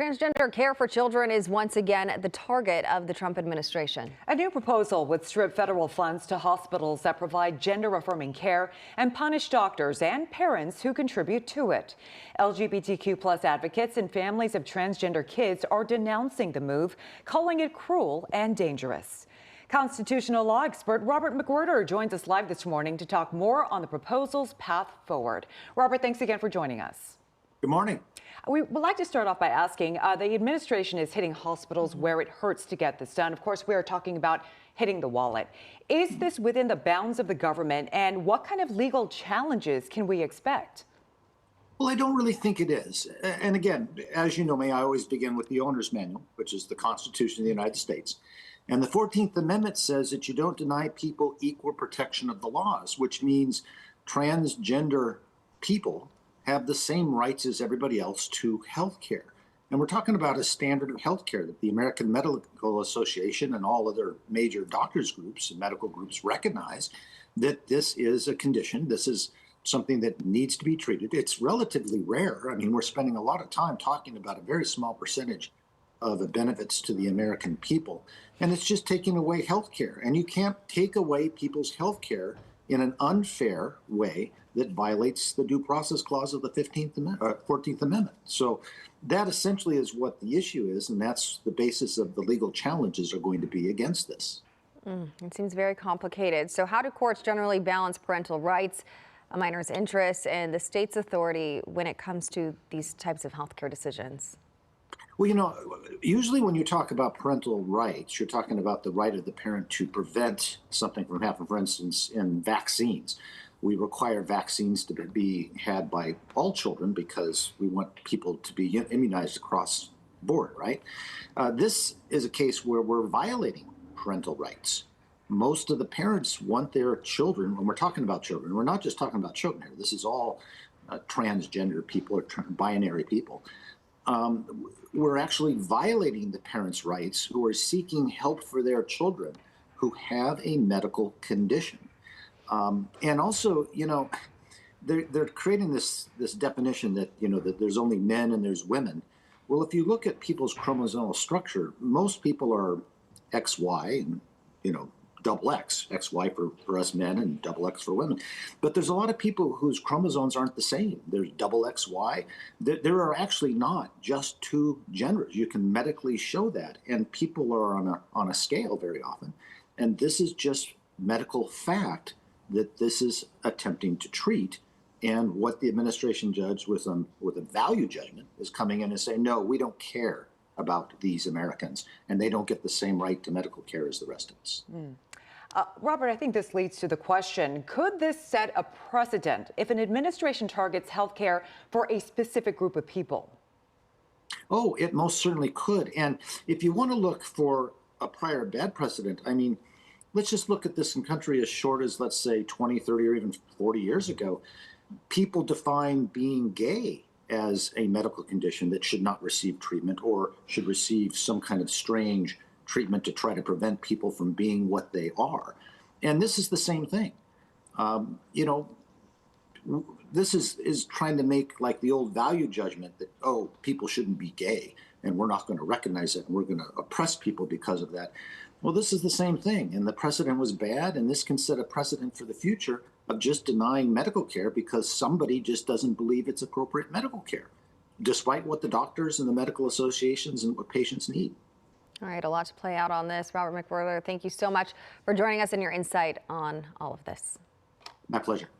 Transgender care for children is once again the target of the Trump administration. A new proposal would strip federal funds to hospitals that provide gender-affirming care and punish doctors and parents who contribute to it. LGBTQ+ advocates and families of transgender kids are denouncing the move, calling it cruel and dangerous. Constitutional law expert Robert McWhirter joins us live this morning to talk more on the proposal's path forward. Robert, thanks again for joining us. Good morning. We would like to start off by asking, the administration is hitting hospitals where it hurts to get this done. Of course, we are talking about hitting the wallet. Is this within the bounds of the government, and what kind of legal challenges can we expect? Well, I don't really think it is. And again, as you know me, I always begin with the owner's manual, which is the Constitution of the United States. And the 14th Amendment says that you don't deny people equal protection of the laws, which means transgender people have the same rights as everybody else to health care. And we're talking about a standard of health care that the American Medical Association and all other major doctors groups and medical groups recognize that this is a condition. This is something that needs to be treated. It's relatively rare. I mean, we're spending a lot of time talking about a very small percentage of the benefits to the American people. And it's just taking away health care. And you can't take away people's health care in an unfair way that violates the due process clause of the 14th Amendment. So that essentially is what the issue is, and that's the basis of the legal challenges are going to be against this. It seems very complicated. So how do courts generally balance parental rights, a minor's interests, and the state's authority when it comes to these types of healthcare decisions? Well, you know, usually when you talk about parental rights, you're talking about the right of the parent to prevent something from happening. For instance, in vaccines, we require vaccines to be had by all children because we want people to be immunized across the board, right? This is a case where we're violating parental rights. Most of the parents want their children, when we're talking about children, we're not just talking about children here. This is all transgender people or binary people. We're actually violating the parents' rights who are seeking help for their children who have a medical condition. And also, you know, they're creating this definition that, you know, that there's only men and there's women. Well, if you look at people's chromosomal structure, most people are XY and, you know, double X, XY for us men and double X for women. But there's a lot of people whose chromosomes aren't the same. There's double XY. There are actually not just two genders. You can medically show that. And people are on a scale very often. And this is just medical fact that this is attempting to treat, and what the administration judge with a value judgment is coming in and saying, no, we don't care about these Americans, and they don't get the same right to medical care as the rest of us. Robert, I think this leads to the question, could this set a precedent if an administration targets health care for a specific group of people? Oh, it most certainly could. And if you want to look for a prior bad precedent, I mean, let's just look at this in country as short as, let's say, 20, 30, or even 40 years ago. People define being gay as a medical condition that should not receive treatment or should receive some kind of strange treatment to try to prevent people from being what they are. And this is the same thing. You know, this is trying to make like the old value judgment that, oh, people shouldn't be gay and we're not going to recognize it and we're going to oppress people because of that. Well, this is the same thing, and the precedent was bad, and this can set a precedent for the future of just denying medical care because somebody just doesn't believe it's appropriate medical care, despite what the doctors and the medical associations and what patients need. All right, a lot to play out on this. Robert McWhirter, thank you so much for joining us and your insight on all of this. My pleasure.